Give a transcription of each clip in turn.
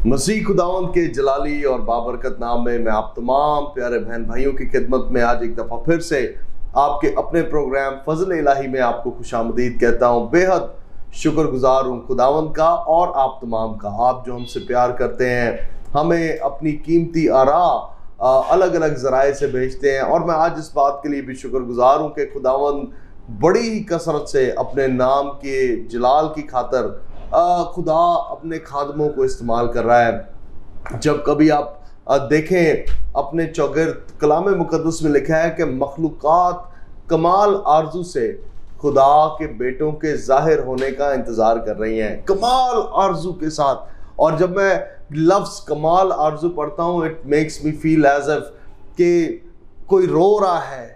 مسیح خداوند کے جلالی اور بابرکت نام میں آپ تمام پیارے بہن بھائیوں کی خدمت میں آج ایک دفعہ پھر سے آپ کے اپنے پروگرام فضل الہی میں آپ کو خوش آمدید کہتا ہوں۔ بے حد شکر گزار ہوں خداوند کا اور آپ تمام کا، آپ جو ہم سے پیار کرتے ہیں، ہمیں اپنی قیمتی آراء الگ الگ ذرائع سے بھیجتے ہیں، اور میں آج اس بات کے لیے بھی شکر گزار ہوں کہ خداوند بڑی ہی کثرت سے اپنے نام کے جلال کی خاطر خدا اپنے خادموں کو استعمال کر رہا ہے۔ جب کبھی آپ دیکھیں اپنے چوگرد، کلام مقدس میں لکھا ہے کہ مخلوقات کمال آرزو سے خدا کے بیٹوں کے ظاہر ہونے کا انتظار کر رہی ہیں، کمال آرزو کے ساتھ۔ اور جب میں لفظ کمال آرزو پڑھتا ہوں، it makes me feel as if کہ کوئی رو رہا ہے،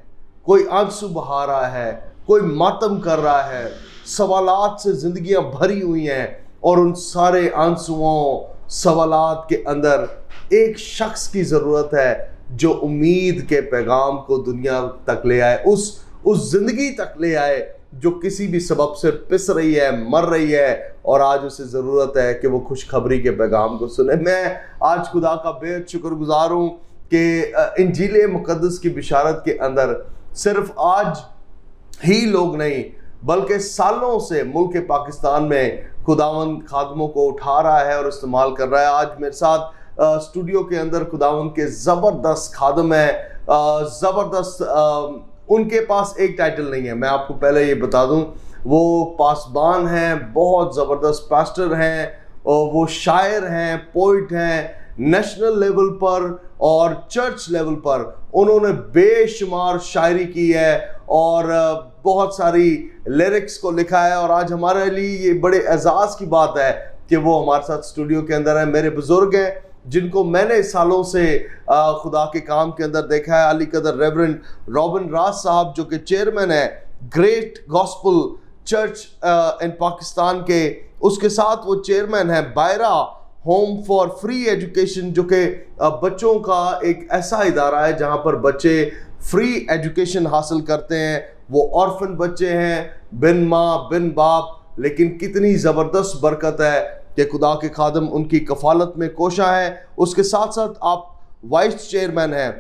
کوئی آنسو بہا رہا ہے، کوئی ماتم کر رہا ہے، سوالات سے زندگیاں بھری ہوئی ہیں، اور ان سارے آنسوؤں سوالات کے اندر ایک شخص کی ضرورت ہے جو امید کے پیغام کو دنیا تک لے آئے، اس زندگی تک لے آئے جو کسی بھی سبب سے پس رہی ہے، مر رہی ہے، اور آج اسے ضرورت ہے کہ وہ خوشخبری کے پیغام کو سنے۔ میں آج خدا کا بے حد شکر گزار ہوں کہ انجیل مقدس کی بشارت کے اندر صرف آج ہی لوگ نہیں بلکہ سالوں سے ملک پاکستان میں خداوند خادموں کو اٹھا رہا ہے اور استعمال کر رہا ہے۔ آج میرے ساتھ اسٹوڈیو کے اندر خداوند کے زبردست خادم ہیں، زبردست، ان کے پاس ایک ٹائٹل نہیں ہے، میں آپ کو پہلے یہ بتا دوں، وہ پاسبان ہیں، بہت زبردست پاسٹر ہیں، اور وہ شاعر ہیں، پوئٹ ہیں، نیشنل لیول پر اور چرچ لیول پر انہوں نے بے شمار شاعری کی ہے اور بہت ساری لیرکس کو لکھا ہے، اور آج ہمارے لیے یہ بڑے اعزاز کی بات ہے کہ وہ ہمارے ساتھ اسٹوڈیو کے اندر ہیں۔ میرے بزرگ ہیں جن کو میں نے سالوں سے خدا کے کام کے اندر دیکھا ہے، علی قدر ریورنڈ رابن راز صاحب جو کہ چیئرمین ہے گریٹ گاسپل چرچ ان پاکستان کے، اس کے ساتھ وہ چیئرمین ہے بائرہ ہوم فار فری ایجوکیشن، جو کہ بچوں کا ایک ایسا ادارہ ہے جہاں پر بچے فری ایجوکیشن حاصل کرتے ہیں۔ وہ آرفن بچے ہیں، بن ماں بن باپ، لیکن کتنی زبردست برکت ہے کہ خدا کے خادم ان کی کفالت میں کوشاں ہے۔ اس کے ساتھ ساتھ آپ وائس چیئرمین ہیں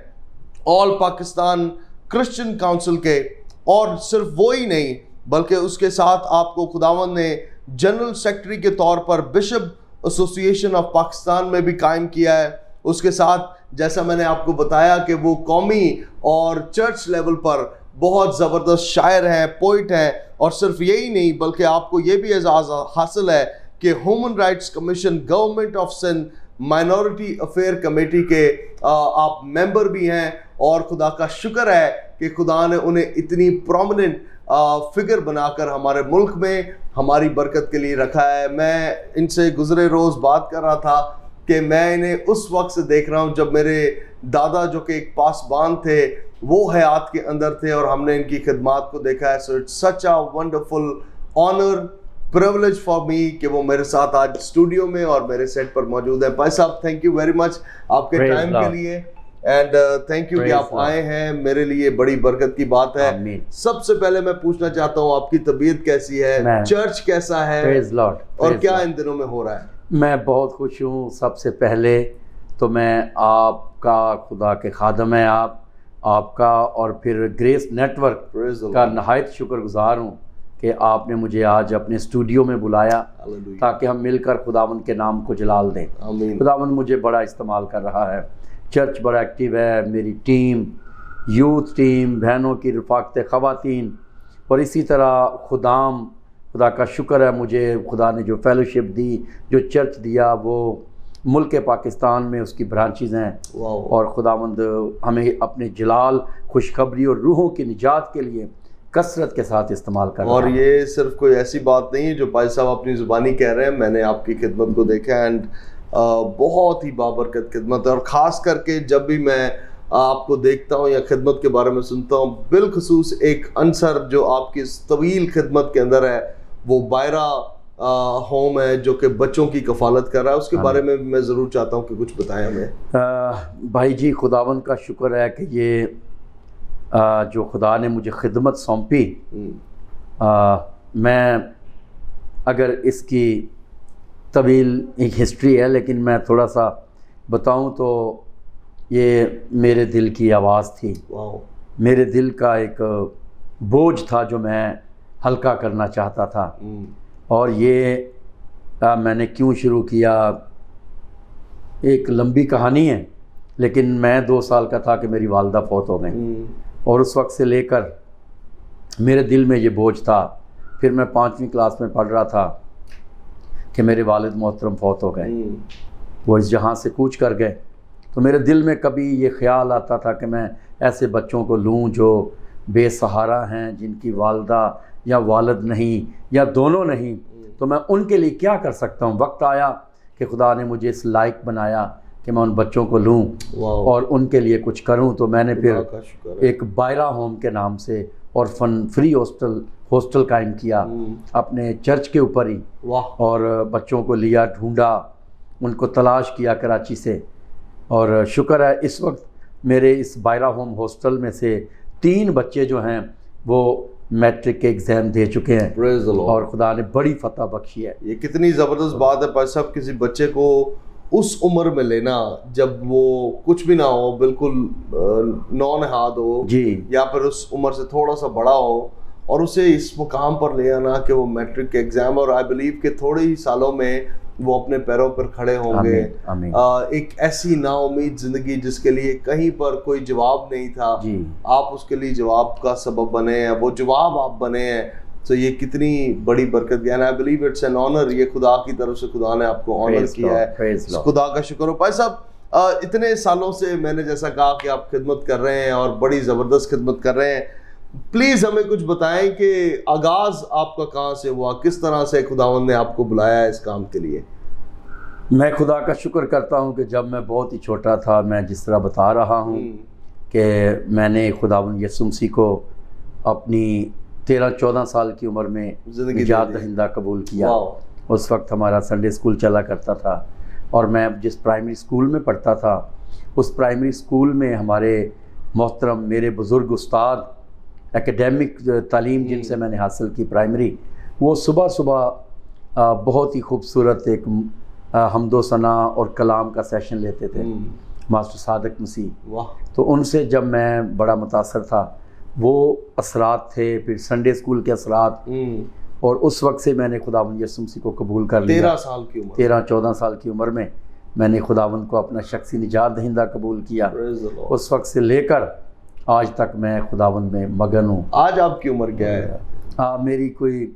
آل پاکستان کرسچن کاؤنسل کے، اور صرف وہی نہیں بلکہ اس کے ساتھ آپ کو خداوند نے جنرل سیکرٹری کے طور پر بشپ ایسوسیشن آف پاکستان میں بھی قائم کیا ہے۔ اس کے ساتھ جیسا میں نے آپ کو بتایا کہ وہ قومی اور چرچ لیول پر بہت زبردست شاعر ہیں، پوئٹ ہیں، اور صرف یہی نہیں بلکہ آپ کو یہ بھی اعزاز حاصل ہے کہ human rights commission, government of Sindh minority affair committee کے آپ ممبر بھی ہیں، اور خدا کا شکر ہے کہ خدا نے انہیں اتنی پرومیننٹ فگر بنا کر ہمارے ملک میں ہماری برکت کے لیے رکھا ہے۔ میں ان سے گزرے روز بات کر رہا تھا کہ میں انہیں اس وقت سے دیکھ رہا ہوں جب میرے دادا جو کہ ایک پاسبان تھے وہ حیات کے اندر تھے، اور ہم نے ان کی خدمات کو دیکھا ہے۔ So it's such a wonderful honour, privilege for me کہ وہ میرے ساتھ آج اسٹوڈیو میں اور میرے سیٹ پر موجود ہیں۔ بھائی صاحب تھینک یو ویری مچ آپ کے ٹائم کے لیے، اینڈ تھینک یو کہ آپ آئے ہیں، میرے لیے بڑی برکت کی بات ہے۔ سب سے پہلے میں پوچھنا چاہتا ہوں آپ کی طبیعت کیسی ہے، چرچ کیسا ہے، اور کیا ان دنوں میں ہو رہا ہے؟ میں بہت خوش ہوں۔ سب سے پہلے تو میں آپ کا، خدا کے خادم ہیں آپ کا، اور پھر گریس نیٹ ورک کا نہایت شکر گزار ہوں کہ آپ نے مجھے آج اپنے اسٹوڈیو میں بلایا تاکہ ہم مل کر خداوند کے نام کو جلال دیں۔ خداوند مجھے بڑا استعمال کر رہا ہے، چرچ بڑا ایکٹیو ہے، میری ٹیم، یوتھ ٹیم، بہنوں کی رفاقت خواتین، اور اسی طرح خدا کا شکر ہے مجھے خدا نے جو فیلوشپ دی، جو چرچ دیا، وہ ملک پاکستان میں اس کی برانچز ہیں، اور خداوند ہمیں اپنے جلال، خوشخبری اور روحوں کی نجات کے لیے کثرت کے ساتھ استعمال کر رہا ہے۔ اور یہ صرف کوئی ایسی بات نہیں ہے جو بھائی صاحب اپنی زبانی کہہ رہے ہیں، میں نے آپ کی خدمت کو دیکھا ہے، اینڈ بہت ہی بابرکت خدمت ہے، اور خاص کر کے جب بھی میں آپ کو دیکھتا ہوں یا خدمت کے بارے میں سنتا ہوں، بالخصوص ایک عنصر جو آپ کی طویل خدمت کے اندر ہے وہ بائرہ ہوم ہے جو کہ بچوں کی کفالت کر رہا ہے، اس کے بارے میں میں ضرور چاہتا ہوں کہ کچھ بتائیں ہمیں۔ بھائی جی خداوند کا شکر ہے کہ یہ جو خدا نے مجھے خدمت سونپی، میں اگر اس کی طویل ایک ہسٹری ہے، لیکن میں تھوڑا سا بتاؤں تو یہ میرے دل کی آواز تھی، میرے دل کا ایک بوجھ تھا جو میں ہلکا کرنا چاہتا تھا. اور یہ میں نے کیوں شروع کیا، ایک لمبی کہانی ہے، لیکن میں 2 سال کا تھا کہ میری والدہ فوت ہو گئیں، اور اس وقت سے لے کر میرے دل میں یہ بوجھ تھا. پھر میں 5ویں کلاس میں پڑھ رہا تھا کہ میرے والد محترم فوت ہو گئے، وہ اس جہاں سے کوچ کر گئے. تو میرے دل میں کبھی یہ خیال آتا تھا کہ میں ایسے بچوں کو لوں جو بے سہارا ہیں، جن کی والدہ یا والد نہیں یا دونوں نہیں، تو میں ان کے لیے کیا کر سکتا ہوں. وقت آیا کہ خدا نے مجھے اس لائق بنایا کہ میں ان بچوں کو لوں اور ان کے لیے کچھ کروں. تو میں نے پھر ایک بائرہ ہوم کے نام سے orphan فری ہاسٹل قائم کیا اپنے چرچ کے اوپر ہی، اور بچوں کو لیا، ڈھونڈا، ان کو تلاش کیا کراچی سے. اور شکر ہے اس وقت میرے اس بائرہ ہوم ہاسٹل میں سے 3 بچے جو ہیں وہ میٹرک کے ایگزام دے چکے ہیں، اور خدا نے بڑی فتح بخشی ہے. یہ کتنی زبردست بات ہے بھائی صاحب، کسی بچے کو اس عمر میں لینا جب وہ کچھ بھی نہ ہو، بالکل نونہاد ہو جی، یا پھر اس عمر سے تھوڑا سا بڑا ہو، اور اسے اس مقام پر لے آنا کہ وہ میٹرک کے ایگزام، اور آئی بلیو کہ تھوڑے ہی سالوں میں وہ اپنے پیروں پر کھڑے ہوں گے. ایک ایسی نا امید زندگی جس کے لیے کہیں پر کوئی جواب نہیں تھا، آپ اس کے لیے جواب کا سبب بنے ہیں، وہ جواب آپ بنے ہیں. تو یہ کتنی بڑی برکت ہے. I believe it's an honour, یہ خدا کی طرف سے خدا نے آپ کو آنر کیا ہے، خدا کا شکر ہو. بھائی صاحب اتنے سالوں سے میں نے جیسا کہا کہ آپ خدمت کر رہے ہیں اور بڑی زبردست خدمت کر رہے ہیں. پلیز ہمیں کچھ بتائیں کہ آغاز آپ کا کہاں سے ہوا، کس طرح سے خداوند نے آپ کو بلایا ہے اس کام کے لیے؟ میں خدا کا شکر کرتا ہوں کہ جب میں بہت ہی چھوٹا تھا، میں جس طرح بتا رہا ہوں کہ میں نے خداوند یسوع مسیح کو اپنی 13-14 سال کی عمر میں نجات دہندہ قبول کیا. اس وقت ہمارا سنڈے اسکول چلا کرتا تھا، اور میں جس پرائمری اسکول میں پڑھتا تھا اس پرائمری اسکول میں ہمارے محترم میرے بزرگ استاد ایکیڈیمک تعلیم جن سے میں نے حاصل کی پرائمری، وہ صبح بہت ہی خوبصورت ایک حمد و ثنا اور کلام کا سیشن لیتے تھے، ماسٹر صادق مسیح. تو ان سے جب میں بڑا متاثر تھا، وہ اثرات تھے، پھر سنڈے اسکول کے اثرات، اور اس وقت سے میں نے خداوند یسوع مسیح کو قبول کر لیا. 13-14 سال کی عمر میں نے خداوند کو اپنا شخصی نجات دہندہ قبول کیا. اس وقت سے لے کر آج تک میں خداوند میں مگن ہوں. آج آپ کی عمر کیا ہے؟ میری کوئی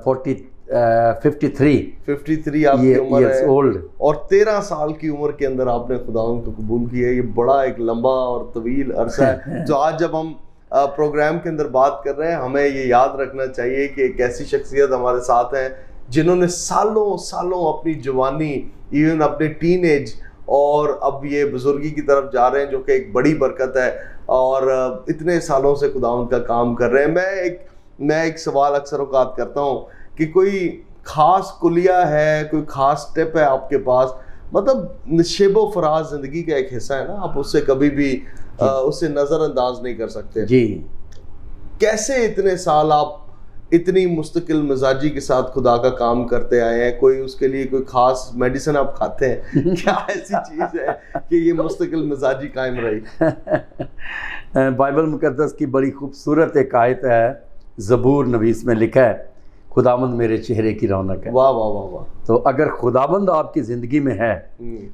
53 آپ کی عمر ہے، اولڈ. اور 13 سال کی عمر کے اندر آپ نے خداوند کو قبول کیا. یہ بڑا ایک لمبا اور طویل عرصہ ہے. جو آج جب ہم پروگرام کے اندر بات کر رہے ہیں، ہمیں یہ یاد رکھنا چاہیے کہ ایک ایسی شخصیت ہمارے ساتھ ہیں جنہوں نے سالوں اپنی جوانی، ایون اپنے ٹین ایج، اور اب یہ بزرگی کی طرف جا رہے ہیں، جو کہ ایک بڑی برکت ہے، اور اتنے سالوں سے خداوند کا کام کر رہے ہیں. میں ایک سوال اکثر اوقات کرتا ہوں کہ کوئی خاص کلیہ ہے، کوئی خاص ٹپ ہے آپ کے پاس؟ مطلب شیب و فراز زندگی کا ایک حصہ ہے نا، آپ اس سے کبھی بھی اسے نظر انداز نہیں کر سکتے. جی، کیسے اتنے سال آپ اتنی مستقل مزاجی کے ساتھ خدا کا کام کرتے آئے ہیں؟ کوئی اس کے لیے کوئی خاص میڈیسن آپ کھاتے ہیں؟ کیا ایسی چیز ہے کہ یہ مستقل مزاجی قائم رہی؟ بائبل مقدس کی بڑی خوبصورت ایک آیت ہے، زبور نویس میں لکھا ہے، خداوند میرے چہرے کی رونق ہے. واہ واہ واہ واہ. تو اگر خداوند آپ کی زندگی میں ہے،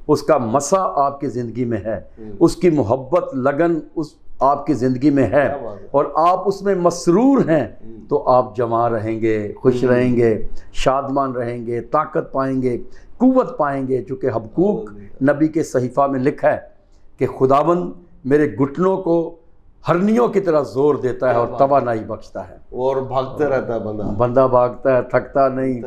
اس کا مسا آپ کی زندگی میں ہے، اس کی محبت، لگن اس آپ کی زندگی میں ہے، اور آپ اس میں مسرور ہیں، تو آپ جوان رہیں گے، خوش رہیں گے، شادمان رہیں گے، طاقت پائیں گے، قوت پائیں گے. چونکہ حبقوق نبی کے صحیفہ میں لکھا ہے کہ خداوند میرے گھٹنوں کو ہرنیوں کی طرح زور دیتا ہے اور توانائی بخشتا ہے. اور بھاگتے رہتا ہے بندہ بھاگتا ہے، تھکتا نہیں.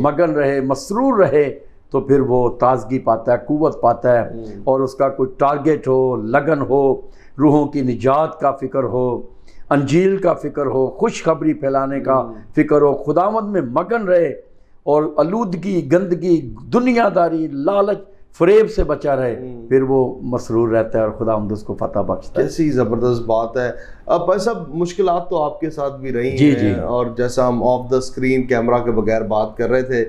مگن رہے، مسرور رہے، تو پھر وہ تازگی پاتا ہے، قوت پاتا ہے، اور اس کا کوئی ٹارگیٹ ہو، لگن ہو، روحوں کی نجات کا فکر ہو، انجیل کا فکر ہو، خوشخبری پھیلانے کا فکر ہو، خداوند میں مگن رہے، اور آلودگی، گندگی، دنیا داری، لالچ، فریب سے بچا رہے، پھر وہ مسرور رہتا ہے اور خداوند اس کو فتح بخشتا ہے. کیسی زبردست بات ہے. اب ایسا مشکلات تو آپ کے ساتھ بھی رہی ہیں، اور جیسا ہم آف دا اسکرین کیمرہ کے بغیر بات کر رہے تھے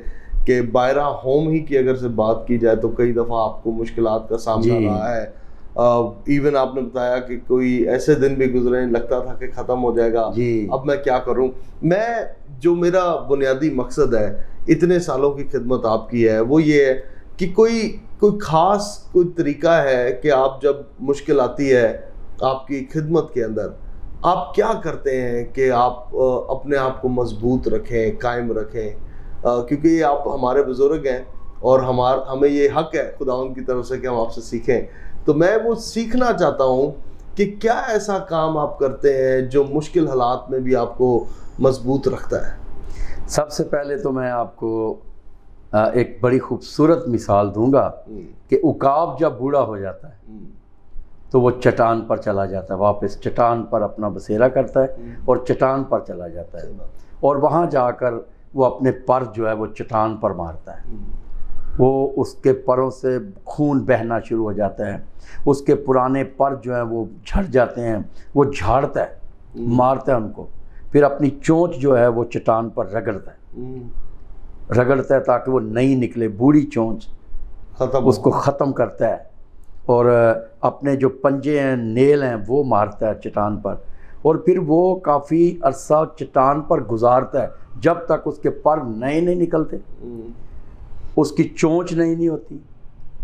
کہ باہرہ ہوم ہی کی اگر سے بات کی جائے تو کئی دفعہ آپ کو مشکلات کا سامنا رہا ہے. ایون آپ نے بتایا کہ کوئی ایسے دن بھی گزرے لگتا تھا کہ ختم ہو جائے گا, اب میں کیا کروں. میں جو میرا بنیادی مقصد ہے اتنے سالوں کی خدمت آپ کی ہے وہ یہ ہے کہ کوئی خاص کوئی طریقہ ہے کہ آپ جب مشکل آتی ہے آپ کی خدمت کے اندر آپ کیا کرتے ہیں کہ آپ اپنے آپ کو مضبوط رکھیں, قائم رکھیں, کیونکہ یہ آپ ہمارے بزرگ ہیں اور ہمیں یہ حق ہے خداوند کی طرف سے کہ ہم آپ سے سیکھیں. تو میں وہ سیکھنا چاہتا ہوں کہ کیا ایسا کام آپ کرتے ہیں جو مشکل حالات میں بھی آپ کو مضبوط رکھتا ہے. سب سے پہلے تو میں آپ کو ایک بڑی خوبصورت مثال دوں گا کہ عقاب جب بوڑھا ہو جاتا ہے تو وہ چٹان پر چلا جاتا ہے, واپس چٹان پر اپنا بسیرا کرتا ہے اور چٹان پر چلا جاتا ہے, اور وہاں جا کر وہ اپنے پر جو ہے وہ چٹان پر مارتا ہے. وہ اس کے پروں سے خون بہنا شروع ہو جاتا ہے, اس کے پرانے پر جو ہیں وہ جھڑ جاتے ہیں, وہ جھاڑتا ہے, مارتا ہے ان کو, پھر اپنی چونچ جو ہے وہ چٹان پر رگڑتا ہے تاکہ وہ نئی نکلے, بوڑھی چونچ اس کو ختم کرتا ہے, اور اپنے جو پنجے ہیں نیل ہیں وہ مارتا ہے چٹان پر, اور پھر وہ کافی عرصہ چٹان پر گزارتا ہے جب تک اس کے پر نئے نہیں نکلتے, اس کی چونچ نہیں ہوتی,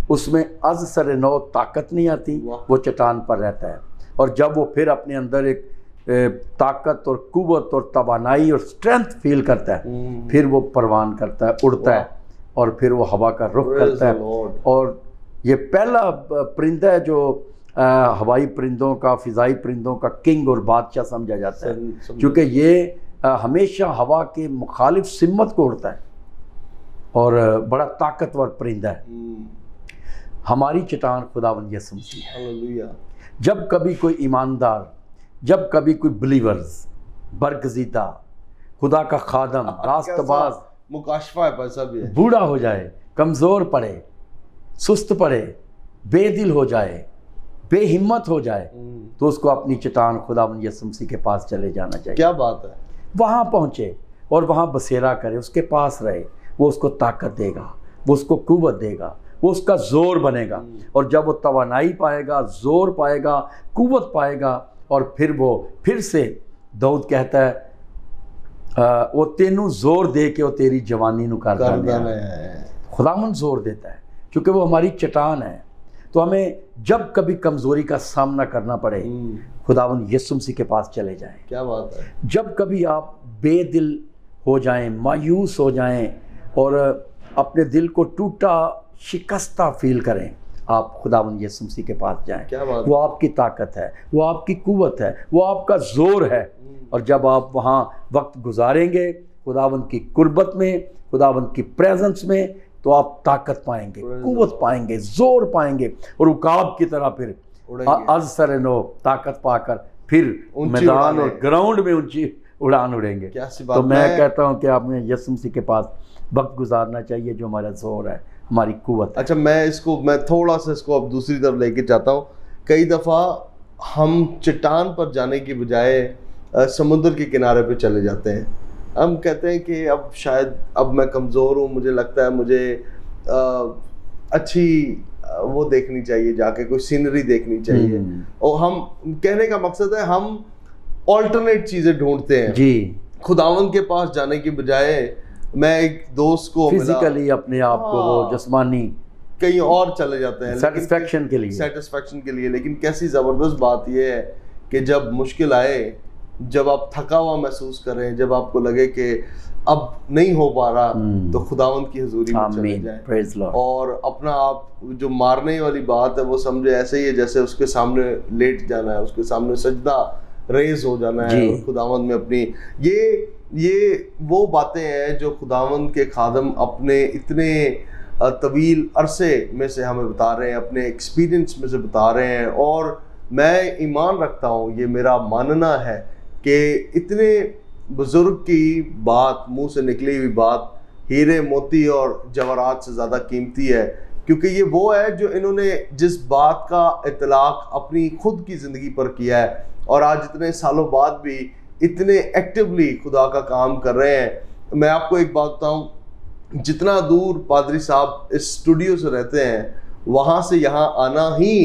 اس میں از سر نو طاقت نہیں آتی, وہ چٹان پر رہتا ہے. اور جب وہ پھر اپنے اندر ایک طاقت اور قوت اور توانائی اور اسٹرینتھ فیل کرتا ہے, پھر وہ پروان کرتا ہے, اڑتا ہے, اور پھر وہ ہوا کا رخ کرتا ہے. اور یہ پہلا پرندہ ہے جو ہوائی پرندوں کا, فضائی پرندوں کا کنگ اور بادشاہ سمجھا جاتا ہے, کیونکہ یہ ہمیشہ ہوا کے مخالف سمت کو اڑتا ہے اور بڑا طاقتور پرندہ ہے. ہماری چٹان خداوند یسوع مسیح ہے. جب کبھی کوئی ایماندار, جب کبھی کوئی بلیورز, برگزیدہ, خدا کا خادم, راست باز, مکاشفہ ہے پیسہ بھی ہے, بوڑھا ہو جائے, کمزور پڑے, سست پڑے, بے دل ہو جائے, بے ہمت ہو جائے, تو اس کو اپنی چٹان خداوند یسوع مسیح کے پاس چلے جانا چاہیے. کیا بات ہے. وہاں پہنچے اور وہاں بسیرا کرے, اس کے پاس رہے, وہ اس کو طاقت دے گا, وہ اس کو قوت دے گا, وہ اس کا زور بنے گا. اور جب وہ توانائی پائے گا, زور پائے گا, قوت پائے گا, اور پھر وہ پھر سے داؤد کہتا ہے وہ تینوں زور دے کے وہ تیری جوانی نو کر دینا ہے. خداوند زور دیتا ہے کیونکہ وہ ہماری چٹان ہے. تو ہمیں جب کبھی کمزوری کا سامنا کرنا پڑے خداوند یسوع مسیح کے پاس چلے جائیں. کیا بات ہے. جب کبھی آپ بے دل ہو جائیں, مایوس ہو جائیں اور اپنے دل کو ٹوٹا شکستہ فیل کریں, آپ خداوند یسوع مسیح کے پاس جائیں. وہ آپ کی طاقت ہے, وہ آپ کی قوت ہے, وہ آپ کا زور ہے. اور جب آپ وہاں وقت گزاریں گے خداوند کی قربت میں, خداوند کی پریزنس میں, تو آپ طاقت پائیں گے, قوت پائیں گے, زور پائیں گے, اور عقاب کی طرح پھر از سر نو طاقت پا کر پھر میدان اور گراؤنڈ میں اونچی اڑان اڑیں گے. تو میں کہتا ہوں کہ آپ نے یسوع مسیح کے پاس وقت گزارنا چاہیے جو ہمارا زور ہے, ہماری قوت. اچھا, میں تھوڑا سا اس کو اب دوسری طرف لے کے جاتا ہوں. کئی دفعہ ہم چٹان پر جانے کی بجائے سمندر کے کنارے پہ چلے جاتے ہیں. ہم کہتے ہیں کہ اب شاید اب میں کمزور ہوں, مجھے لگتا ہے مجھے اچھی وہ دیکھنی چاہیے, جا کے کوئی سینری دیکھنی چاہیے. اور ہم کہنے کا مقصد ہے ہم آلٹرنیٹ چیزیں ڈھونڈتے ہیں. جی, خداوند کے پاس جانے کی بجائے میں ایک دوست کو فزیکلی اپنے آپ کو وہ جسمانی کہیں اور چلے جاتے ہیں سیٹسفیکشن کے لیے. لیکن کیسی زبردست بات یہ ہے کہ جب مشکل آئے, جب آپ تھکا ہوا محسوس کریں, جب آپ کو لگے کہ اب نہیں ہو پا رہا, تو خداوند کی حضوری میں چلے جائیں اور اپنا آپ جو مارنے والی بات ہے وہ سمجھے ایسے ہی ہے جیسے اس کے سامنے لیٹ جانا ہے, اس کے سامنے سجدہ ریز ہو جانا ہے. اور خداوند میں اپنی یہ وہ باتیں ہیں جو خداوند کے خادم اپنے اتنے طویل عرصے میں سے ہمیں بتا رہے ہیں, اپنے ایکسپیرینس میں سے بتا رہے ہیں. اور میں ایمان رکھتا ہوں, یہ میرا ماننا ہے کہ اتنے بزرگ کی بات, منہ سے نکلی ہوئی بات ہیرے موتی اور جواہرات سے زیادہ قیمتی ہے, کیونکہ یہ وہ ہے جو انہوں نے جس بات کا اطلاق اپنی خود کی زندگی پر کیا ہے, اور آج اتنے سالوں بعد بھی اتنے ایکٹیولی خدا کا کام کر رہے ہیں. میں آپ کو ایک بات بتاؤں, جتنا دور پادری صاحب اس اسٹوڈیو سے رہتے ہیں وہاں سے یہاں آنا ہی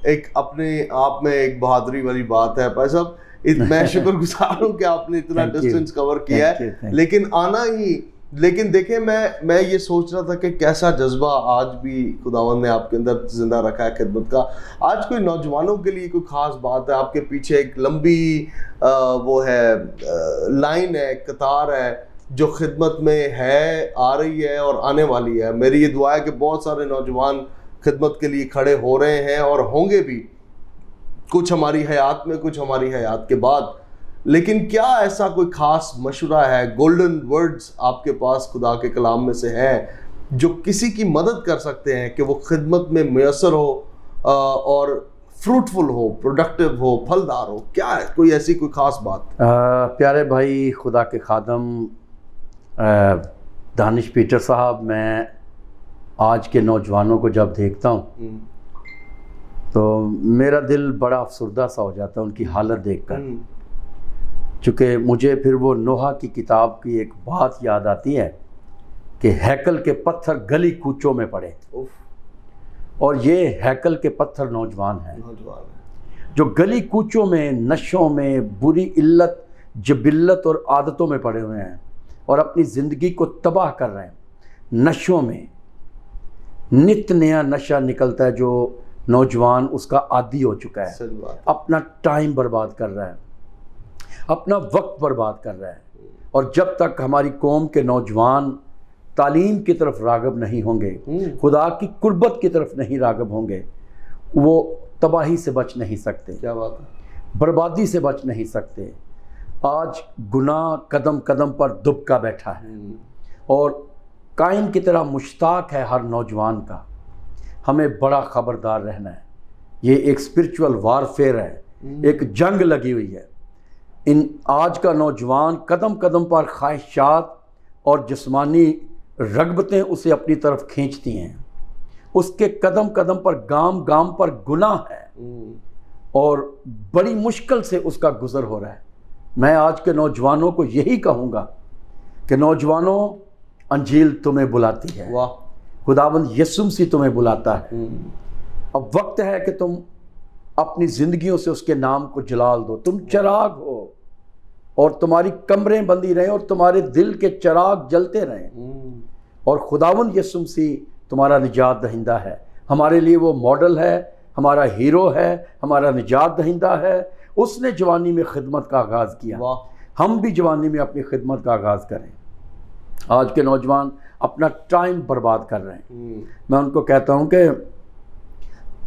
ایک اپنے آپ میں ایک بہادری والی بات ہے. بھائی صاحب میں شکر گزار ہوں کہ آپ نے اتنا ڈسٹینس کور کیا ہے, لیکن آنا ہی. لیکن دیکھیں میں یہ سوچ رہا تھا کہ کیسا جذبہ آج بھی خداوند نے آپ کے اندر زندہ رکھا ہے خدمت کا. آج کوئی نوجوانوں کے لیے کوئی خاص بات ہے؟ آپ کے پیچھے ایک لمبی وہ ہے لائن ہے, قطار ہے جو خدمت میں ہے, آ رہی ہے اور آنے والی ہے. میری یہ دعا ہے کہ بہت سارے نوجوان خدمت کے لیے کھڑے ہو رہے ہیں اور ہوں گے بھی, کچھ ہماری حیات میں, کچھ ہماری حیات کے بعد. لیکن کیا ایسا کوئی خاص مشورہ ہے, گولڈن ورڈز آپ کے پاس خدا کے کلام میں سے ہیں جو کسی کی مدد کر سکتے ہیں کہ وہ خدمت میں میسر ہو اور فروٹفل ہو, پروڈکٹیو ہو, پھلدار ہو؟ کیا ہے کوئی ایسی کوئی خاص بات؟ پیارے بھائی خدا کے خادم دانش پیٹر صاحب, میں آج کے نوجوانوں کو جب دیکھتا ہوں تو میرا دل بڑا افسردہ سا ہو جاتا ہے ان کی حالت دیکھ کر. چونکہ مجھے پھر وہ نوح کی کتاب کی ایک بات یاد آتی ہے کہ ہیکل کے پتھر گلی کوچوں میں پڑے, اور یہ ہیکل کے پتھر نوجوان ہیں جو گلی کوچوں میں, نشوں میں, بری علت, جبلت اور عادتوں میں پڑے ہوئے ہیں اور اپنی زندگی کو تباہ کر رہے ہیں. نشوں میں نت نیا نشہ نکلتا ہے جو نوجوان اس کا عادی ہو چکا ہے, اپنا ٹائم برباد کر رہا ہے, اپنا وقت برباد کر رہا ہے. اور جب تک ہماری قوم کے نوجوان تعلیم کی طرف راغب نہیں ہوں گے, خدا کی قربت کی طرف نہیں راغب ہوں گے, وہ تباہی سے بچ نہیں سکتے. کیا بات ہے, بربادی سے بچ نہیں سکتے. آج گناہ قدم قدم پر دبکا بیٹھا ہے اور قائن کی طرح مشتاق ہے ہر نوجوان کا. ہمیں بڑا خبردار رہنا ہے. یہ ایک اسپرچول وارفیئر ہے, ایک جنگ لگی ہوئی ہے. آج کا نوجوان قدم قدم پر خواہشات اور جسمانی رغبتیں اسے اپنی طرف کھینچتی ہیں. اس کے قدم قدم پر گام گام پر گناہ ہے اور بڑی مشکل سے اس کا گزر ہو رہا ہے. میں آج کے نوجوانوں کو یہی کہوں گا کہ نوجوانوں, انجیل تمہیں بلاتی ہے, خداوند یسوع مسیح تمہیں بلاتا ہے. اب وقت ہے کہ تم اپنی زندگیوں سے اس کے نام کو جلال دو. تم چراغ ہو اور تمہاری کمریں بندی رہیں اور تمہارے دل کے چراغ جلتے رہیں, اور خداوند یسوع مسیح تمہارا نجات دہندہ ہے. ہمارے لیے وہ ماڈل ہے, ہمارا ہیرو ہے, ہمارا نجات دہندہ ہے. اس نے جوانی میں خدمت کا آغاز کیا, ہم بھی جوانی میں اپنی خدمت کا آغاز کریں. آج کے نوجوان اپنا ٹائم برباد کر رہے ہیں. میں ان کو کہتا ہوں کہ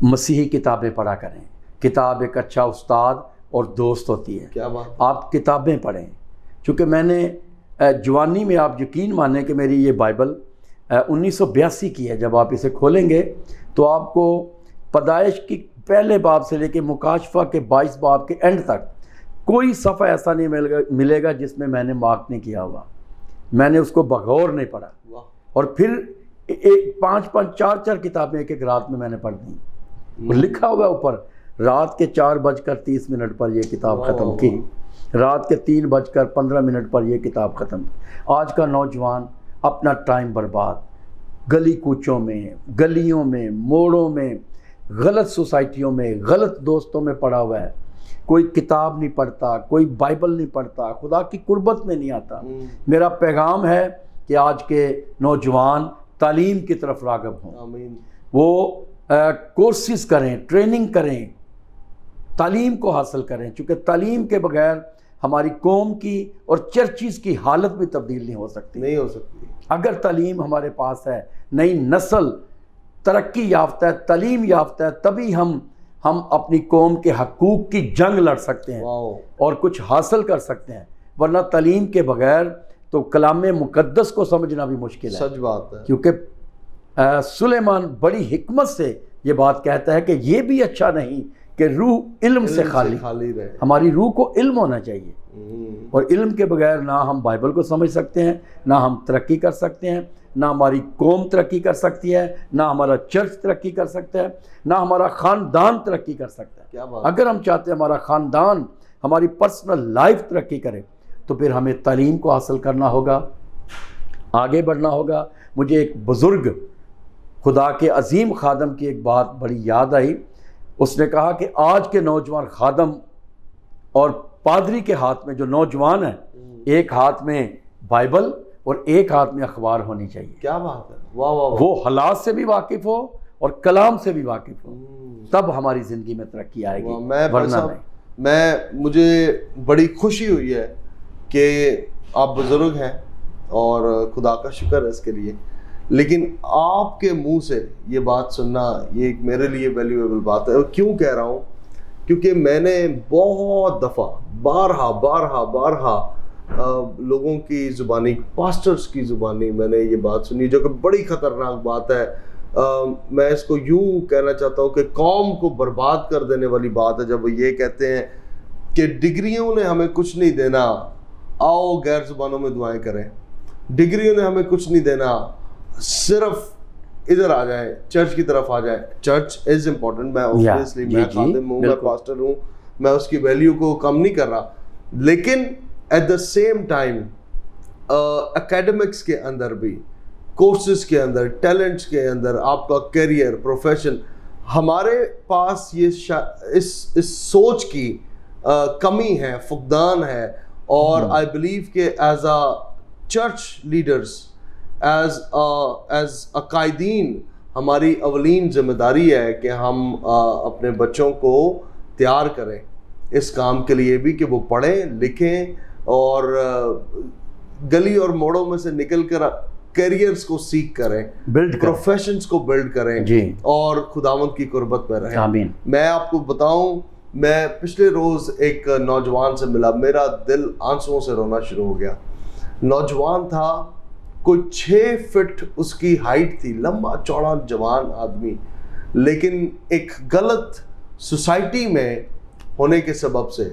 مسیحی کتابیں پڑھا کریں. کتاب ایک اچھا استاد اور دوست ہوتی ہے. کیا بات, آپ کتابیں پڑھیں. چونکہ میں نے جوانی میں, آپ یقین مانیں کہ میری یہ بائبل 1982 کی ہے. جب آپ اسے کھولیں گے تو آپ کو پیدائش کی پہلے باب سے لے کے مکاشفہ کے 22 باب کے اینڈ تک کوئی صفحہ ایسا نہیں ملے گا جس میں میں نے مارک نہیں کیا ہوا. میں نے اس کو بغور نہیں پڑھا, اور پھر 5-4 کتابیں ایک رات میں نے پڑھ دیں. لکھا ہوا اوپر رات کے 4:30 پر یہ کتاب ختم کی, رات کے 3:15 پر یہ کتاب ختم کی. آج کا نوجوان اپنا ٹائم برباد گلی کوچوں میں, گلیوں میں, موڑوں میں, غلط سوسائٹیوں میں, غلط دوستوں میں پڑا ہوا ہے. کوئی کتاب نہیں پڑھتا, کوئی بائبل نہیں پڑھتا, خدا کی قربت میں نہیں آتا. میرا پیغام ہے کہ آج کے نوجوان تعلیم کی طرف راغب ہوں. وہ کورسز کریں, ٹریننگ کریں, تعلیم کو حاصل کریں. چونکہ تعلیم کے بغیر ہماری قوم کی اور چرچز کی حالت بھی تبدیل نہیں ہو سکتی. اگر تعلیم ہمارے پاس ہے, نئی نسل ترقی یافتہ ہے, تعلیم یافتہ ہے, تبھی ہم اپنی قوم کے حقوق کی جنگ لڑ سکتے ہیں اور کچھ حاصل کر سکتے ہیں. ورنہ تعلیم کے بغیر تو کلام مقدس کو سمجھنا بھی مشکل ہے. سچ بات ہے. کیونکہ سلیمان بڑی حکمت سے یہ بات کہتا ہے کہ یہ بھی اچھا نہیں کہ روح علم سے خالی رہے. ہماری روح کو علم ہونا چاہیے, اور علم کے بغیر نہ ہم بائبل کو سمجھ سکتے ہیں, نہ ہم ترقی کر سکتے ہیں, نہ ہماری قوم ترقی کر سکتی ہے, نہ ہمارا چرچ ترقی کر سکتا ہے, نہ ہمارا خاندان ترقی کر سکتا ہے. اگر ہم چاہتے ہیں ہمارا خاندان, ہماری پرسنل لائف ترقی کرے, تو پھر ہمیں تعلیم کو حاصل کرنا ہوگا, آگے بڑھنا ہوگا. مجھے ایک بزرگ خدا کے عظیم خادم کی ایک بات بڑی یاد آئی. اس نے کہا کہ آج کے نوجوان خادم اور پادری کے ہاتھ میں جو نوجوان ہیں، ایک ہاتھ میں بائبل اور ایک ہاتھ میں اخبار ہونی چاہیے. کیا بات ہے، واہ واہ واہ. وہ حالات سے بھی واقف ہو اور کلام سے بھی واقف ہو، تب ہماری زندگی میں ترقی آئے گی، ورنہ نہیں. مجھے بڑی خوشی ہوئی ہے کہ آپ بزرگ ہیں اور خدا کا شکر ہے اس کے لیے، لیکن آپ کے منہ سے یہ بات سننا یہ ایک میرے لیے ویلیویبل بات ہے. اور کیوں کہہ رہا ہوں؟ کیونکہ میں نے بہت دفعہ بارہا لوگوں کی زبانی، پاسٹرز کی زبانی میں نے یہ بات سنی، جو کہ بڑی خطرناک بات ہے. میں اس کو یوں کہنا چاہتا ہوں کہ قوم کو برباد کر دینے والی بات ہے جب وہ یہ کہتے ہیں کہ ڈگریوں نے ہمیں کچھ نہیں دینا، آؤ غیر زبانوں میں دعائیں کریں. ڈگریوں نے ہمیں کچھ نہیں دینا، صرف ادھر آ جائیں، چرچ کی طرف آ جائیں. چرچ از امپورٹنٹ، میں اوبویسلی میں خادم ہوں، میں پاسٹر ہوں، میں اس کی ویلیو کو کم نہیں کر رہا، لیکن at the same time academics کے اندر بھی، کورسز کے اندر، ٹیلنٹس کے اندر، آپ کا کیریئر، پروفیشن، ہمارے پاس یہ اس سوچ کی کمی ہے، فقدان ہے. اور آئی بلیو کہ as a church leaders, as قائدین، ہماری اولین ذمہ داری ہے کہ ہم اپنے بچوں کو تیار کریں اس کام کے لیے بھی، کہ وہ پڑھیں لکھیں اور گلی اور موڑوں میں سے نکل کر کیریئرز کو سیکھ کریں، پروفیشنز کو بلڈ کریں اور خداوند کی قربت میں رہیں. آمین. میں آپ کو بتاؤں، میں پچھلے روز ایک نوجوان سے ملا، میرا دل آنسوؤں سے رونا شروع ہو گیا. نوجوان تھا، کوئی 6 فٹ اس کی ہائٹ تھی، لمبا چوڑا جوان آدمی، لیکن ایک غلط سوسائٹی میں ہونے کے سبب سے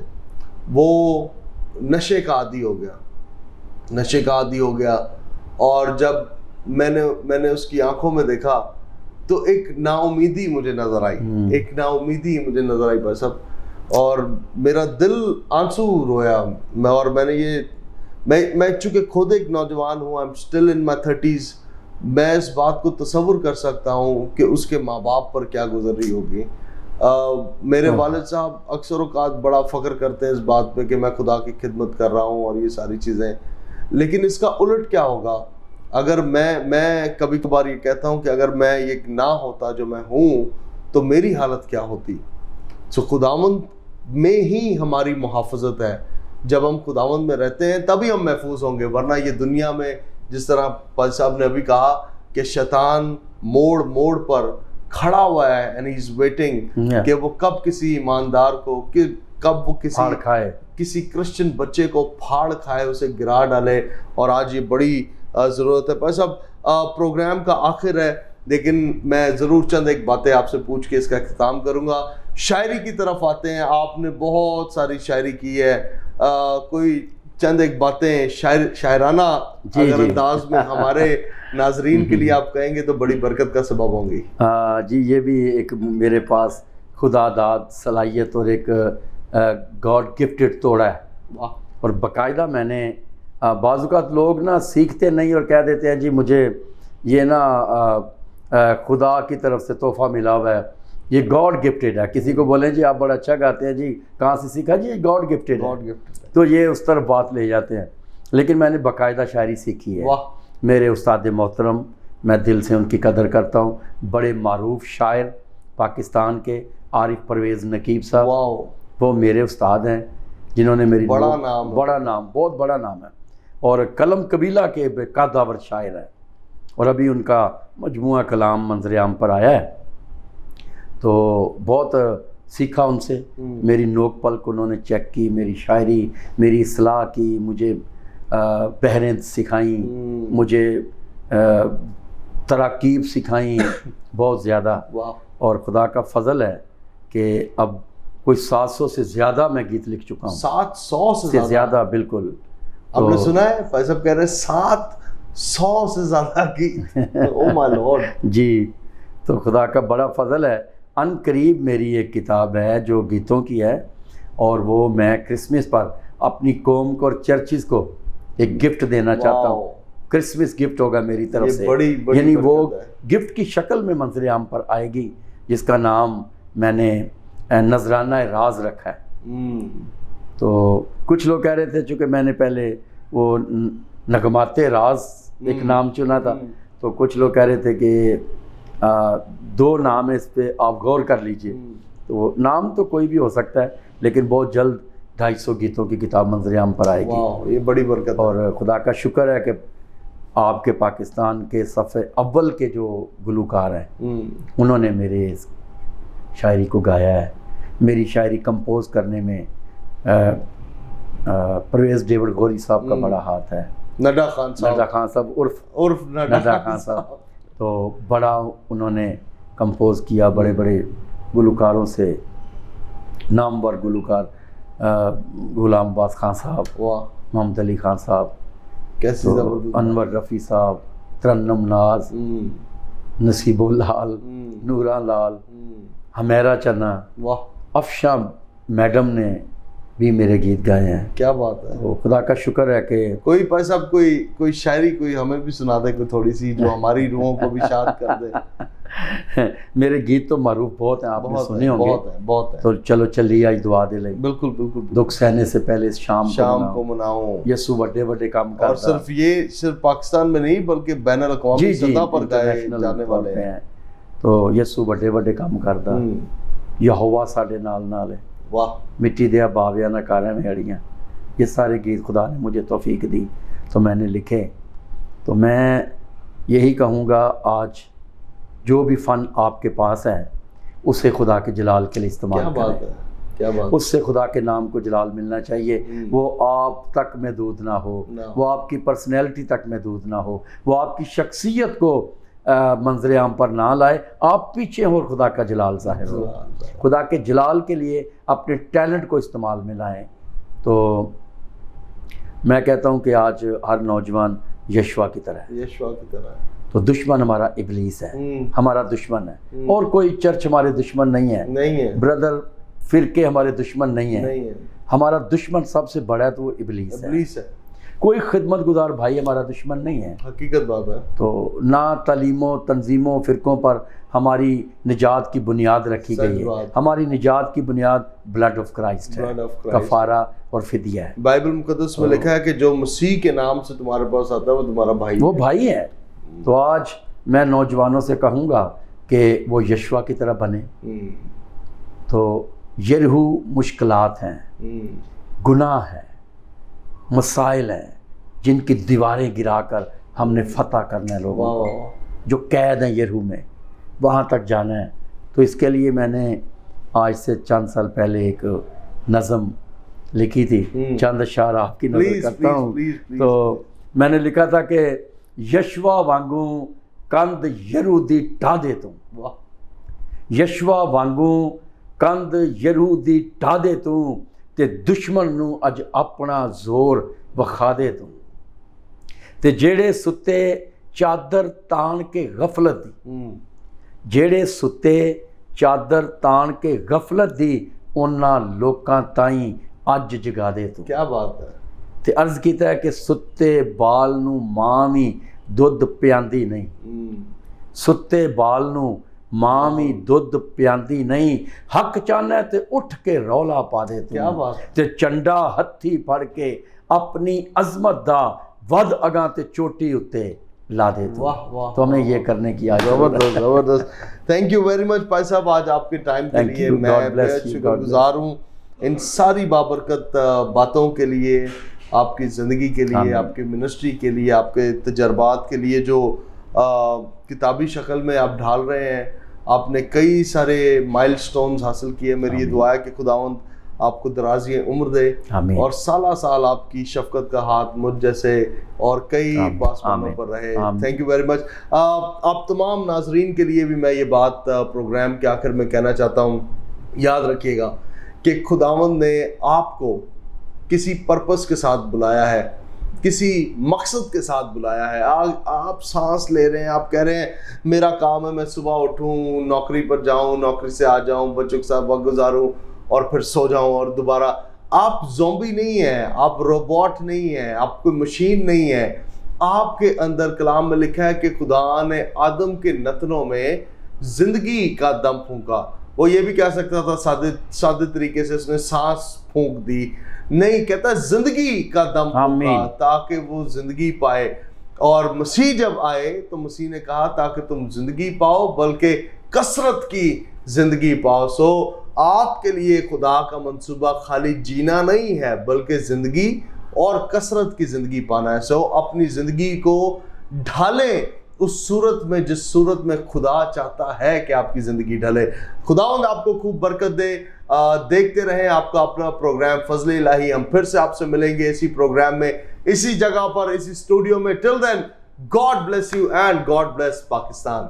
وہ نشے کا عادی ہو گیا. اور جب میں نے اس کی آنکھوں میں دیکھا تو ایک نا امیدی مجھے نظر آئی بھائی صاحب، اور میرا دل آنسو رویا. اور میں چونکہ خود ایک نوجوان ہوں، I'm still in my 30s، میں اس بات کو تصور کر سکتا ہوں کہ اس کے ماں باپ پر کیا گزر رہی ہوگی. میرے والد صاحب اکثر اوقات بڑا فخر کرتے ہیں اس بات پہ کہ میں خدا کی خدمت کر رہا ہوں اور یہ ساری چیزیں، لیکن اس کا الٹ کیا ہوگا اگر میں کبھی کبھار یہ کہتا ہوں کہ اگر میں یہ نہ ہوتا جو میں ہوں تو میری حالت کیا ہوتی. سو خداوند میں ہی ہماری محافظت ہے. جب ہم خداوند میں رہتے ہیں تبھی ہم محفوظ ہوں گے، ورنہ یہ دنیا میں جس طرح پال صاحب نے ابھی کہا کہ شیطان موڑ پر کھڑا ہوا ہے and he's waiting کہ وہ کب کسی ایماندار کو، کب وہ کسی کرسچن بچے کو پھاڑ کھائے، اسے گرا ڈالے. اور آج یہ بڑی ضرورت ہے. پر صاحب پروگرام کا آخر ہے، لیکن میں ضرور چند ایک باتیں آپ سے پوچھ کے اس کا اختتام کروں گا. شاعری کی طرف آتے ہیں. آپ نے بہت ساری شاعری کی ہے، کوئی چند ایک باتیں شاعرانہ اگر انداز میں ہمارے ناظرین کے لیے آپ کہیں گے تو بڑی برکت کا سبب ہوں گی. جی، یہ بھی ایک میرے پاس خدا داد صلاحیت اور ایک گاڈ گفٹڈ توڑا ہے. اور باقاعدہ میں نے بعض اوقات لوگ نا سیکھتے نہیں اور کہہ دیتے ہیں جی مجھے یہ نا خدا کی طرف سے تحفہ ملا ہوا ہے، یہ گاڈ گفٹڈ ہے. کسی کو بولیں جی آپ بڑا اچھا گاتے ہیں، جی کہاں سے سیکھا؟ جی یہ گاڈ گفٹڈ ہے، تو یہ اس طرف بات لے جاتے ہیں. لیکن میں نے باقاعدہ شاعری سیکھی ہے. میرے استاد محترم، میں دل سے ان کی قدر کرتا ہوں، بڑے معروف شاعر پاکستان کے عارف پرویز نقیب صاحب، وہ میرے استاد ہیں جنہوں نے میری بہت بڑا نام ہے، اور قلم قبیلہ کے بے قدر شاعر ہیں. اور ابھی ان کا مجموعہ کلام منظر عام پر آیا ہے، تو بہت سیکھا ان سے. میری نوک پلک انہوں نے چیک کی، میری شاعری، میری اصلاح کی، مجھے بحریں سکھائیں، مجھے تراکیب سکھائیں بہت زیادہ. اور خدا کا فضل ہے کہ اب کوئی 700 سے زیادہ میں گیت لکھ چکا ہوں. 700 سے زیادہ؟ بالکل. آپ نے سنا ہے بھائی صاحب کہہ رہے ہیں 700 سے زیادہ گیت. او مائی لارڈ. جی، تو خدا کا بڑا فضل ہے. ان قریب میری ایک کتاب ہے جو گیتوں کی ہے، اور وہ میں کرسمس پر اپنی قوم کو اور چرچز کو ایک گفٹ دینا چاہتا ہوں. کرسمس گفٹ ہوگا میری طرف سے، یعنی وہ گفٹ کی شکل میں منظر عام پر آئے گی، جس کا نام میں نے نذرانہ راز رکھا ہے۔ تو کچھ لوگ کہہ رہے تھے، چونکہ میں نے پہلے وہ نغمات راز ایک نام چنا تھا، تو کچھ لوگ کہہ رہے تھے کہ 2 نام ہے، اس پہ آپ غور کر لیجئے۔ تو نام تو کوئی بھی ہو سکتا ہے، لیکن بہت جلد 250 گیتوں کی کتاب منظر عام پر آئے گی۔ یہ بڑی برکت ہے، اور خدا کا شکر ہے کہ آپ کے پاکستان کے صف اول کے جو گلوکار ہیں انہوں نے میرے اس شاعری کو گایا ہے۔ میری شاعری کمپوز کرنے میں پرویز ڈیوڈ غوری صاحب کا بڑا ہاتھ ہے، نڈا خان صاحب عرف نڈا خان صاحب، تو بڑا انہوں نے کمپوز کیا بڑے بڑے گلوکاروں سے، نامور گلوکار غلام عباس خان صاحب، محمد علی خان صاحب، انور رفیع صاحب، ترنم ناز، نصیب اللال، نورا لال، ہمیرا چنا، افشاں میڈم نے بھی میرے گیت گائے ہیں۔ کیا بات ہے، تو خدا کا شکر ہے کہ کوئی بھائی صاحب کوئی شاعری کوئی ہمیں بھی سنا دے، کوئی تھوڑی سی جو ہماری روحوں کو بھی شاد کر دے۔ میرے گیت تو معروف بہت ہیں، آپ نے سنے ہوں گے، بہت ہے۔ تو چلو چلی آج دعا دے لیں، بالکل بالکل، دکھ سہنے سے پہلے شام کو مناؤں، یسو بڑے بڑے کام کرتا، اور صرف پاکستان میں نہیں بلکہ بین الاقوامی سطح پر گائے جانے والے ہیں۔ تو یسو بڑے بڑے کام کرتا، یہوہ ساڈے نال نال ہے، واہ، مٹی دیا باویا نہ کاریں میڑیاں، یہ سارے گیت خدا نے مجھے توفیق دی تو میں نے لکھے۔ تو میں یہی کہوں گا، آج جو بھی فن آپ کے پاس ہے اسے خدا کے جلال کے لیے استعمال کریں، کیا بات، اس سے خدا کے نام کو جلال ملنا چاہیے۔ وہ آپ تک محدود نہ ہو، وہ آپ کی پرسنالٹی تک محدود نہ ہو، وہ آپ کی شخصیت کو منظر عام پر نہ لائے، آپ پیچھے ہو اور خدا کا جلال ظاہر ہو۔ خدا کے جلال کے لیے اپنے ٹیلنٹ کو استعمال میں لائیں۔ تو میں کہتا ہوں کہ آج ہر نوجوان یشوا کی طرح ہے، تو دشمن ہمارا ابلیس ہے، ہمارا دشمن ہے، اور کوئی چرچ ہمارے دشمن نہیں ہے، بردر فرقے ہمارے دشمن نہیں ہیں، ہمارا دشمن سب سے بڑا ہے تو وہ ابلیس ہے۔ کوئی خدمت گزار بھائی ہمارا دشمن نہیں ہے، حقیقت بات ہے۔ تو نہ تعلیموں تنظیموں فرقوں پر ہماری نجات کی بنیاد رکھی گئی ہے، ہماری نجات کی بنیاد بلڈ آف کرائسٹ ہے، کفارہ اور فدیہ ہے۔ بائبل مقدس میں لکھا ہے کہ جو مسیح کے نام سے تمہارے پاس آتا ہے وہ تمہارا بھائی ہے، وہ بھائی ہے۔ تو آج میں نوجوانوں سے کہوں گا کہ وہ یشوا کی طرح بنے۔ تو یرہو مشکلات ہیں، گناہ ہیں، مسائل ہیں جن کی دیواریں گرا کر ہم نے فتح کرنا ہے، لوگوں کو جو قید ہیں یرہو میں وہاں تک جانا ہے۔ تو اس کے لیے میں نے آج سے چند سال پہلے ایک نظم لکھی تھی، چند اشعار آپ کی نظر کرتا ہوں۔ تو میں نے لکھا تھا کہ یشوا وانگوں کند یرہو دی ٹھا دے توں، یشوا وانگوں کند یرہو دی ٹھا دے توں، تے دشمن نو اج اپنا زور وکھا دے توں، تے جیڑے ستے چادر تان کے غفلت دی، جیڑے ستے چادر تان کے غفلت دی، انہاں لوکاں تائیں اج جگا دے توں۔ کیا بات ہے۔ تے عرض کیتا ہے کہ ستے بال نو ماں وی دودھ پیاندی نہیں، ستے بال نو ماں وی دودھ پیاندی نہیں، حق چاہنا ہے تے اٹھ کے رولا پا دے تو، کیا بات، تے چنڈا ہتھی پھڑ کے اپنی عظمت دا ود اگاں تے چوٹی اتے لا دے تو۔ تو ہمیں یہ کرنے کی آج زبردست۔ تھینک یو ویری مچ بھائی صاحب، آج آپ کے ٹائم کے لیے میں بہت شکر گزار ہوں، ان ساری بابرکت باتوں کے لیے، آپ کی زندگی کے لیے، آپ کی منسٹری کے لیے، آپ کے تجربات کے لیے جو کتابی شکل میں آپ ڈھال رہے ہیں۔ آپ نے کئی سارے مائل سٹونز حاصل کیے، میری یہ دعا ہے کہ خداوند آپ کو درازی عمر دے اور سالہ سال آپ کی شفقت کا ہاتھ مجھ جیسے اور کئی پاسبانوں پر رہے۔ Thank you very much. آپ تمام ناظرین کے لیے بھی میں یہ بات پروگرام کے آخر میں کہنا چاہتا ہوں، یاد رکھیے گا کہ خداوند نے آپ کو کسی پرپس کے ساتھ بلایا ہے، کسی مقصد کے ساتھ بلایا ہے۔ آپ سانس لے رہے ہیں، آپ کہہ رہے ہیں میرا کام ہے میں صبح اٹھوں، نوکری پر جاؤں، نوکری سے آ جاؤں، بچوں کے ساتھ وقت گزاروں اور پھر سو جاؤں اور دوبارہ۔ آپ زومبی نہیں ہیں، آپ روبوٹ نہیں ہیں، آپ کوئی مشین نہیں ہیں، آپ کے اندر کلام میں لکھا ہے کہ خدا نے آدم کے نتنوں میں زندگی کا دم پھونکا. وہ یہ بھی کہہ سکتا تھا سادے طریقے سے اس نے سانس پھونک دی, نہیں, کہتا زندگی کا دم پھونکا تاکہ وہ زندگی پائے. اور مسیح جب آئے تو مسیح نے کہا تاکہ تم زندگی پاؤ بلکہ کثرت کی زندگی پاؤ. سو آپ کے لیے خدا کا منصوبہ خالی جینا نہیں ہے بلکہ زندگی اور کثرت کی زندگی پانا ہے. سو اپنی زندگی کو ڈھالیں اس صورت میں جس صورت میں خدا چاہتا ہے کہ آپ کی زندگی ڈھلے. خداوند آپ کو خوب برکت دے. دیکھتے رہیں آپ کا اپنا پروگرام فضل الہی. ہم پھر سے آپ سے ملیں گے اسی پروگرام میں, اسی جگہ پر, اسی اسٹوڈیو میں. Till then, God bless you and God bless Pakistan.